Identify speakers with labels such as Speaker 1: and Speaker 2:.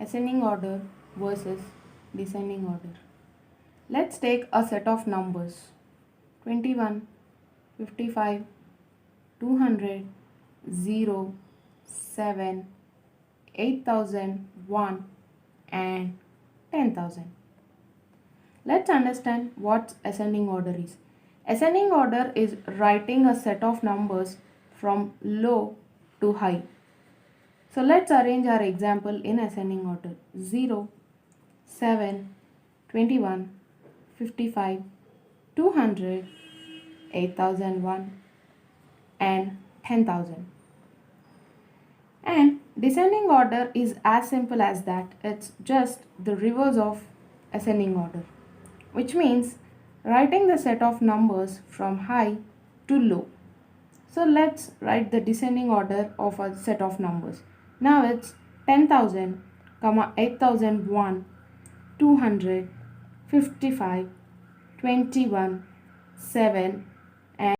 Speaker 1: ascending order versus descending order. Let's take a set of numbers 21, 55, 200, 0, 7, 8001 and 10,000. Let's understand what ascending order is. Ascending order is writing a set of numbers from low to high. So let's arrange our example in ascending order 0, 7, 21, 55, 200, 8001 and 10,000. And descending order is as simple as that. It's just the reverse of ascending order, which means writing the set of numbers from high to low. So let's write the descending order of a set of numbers. Now it's 10,000, 8001, 200, 55, 21, 7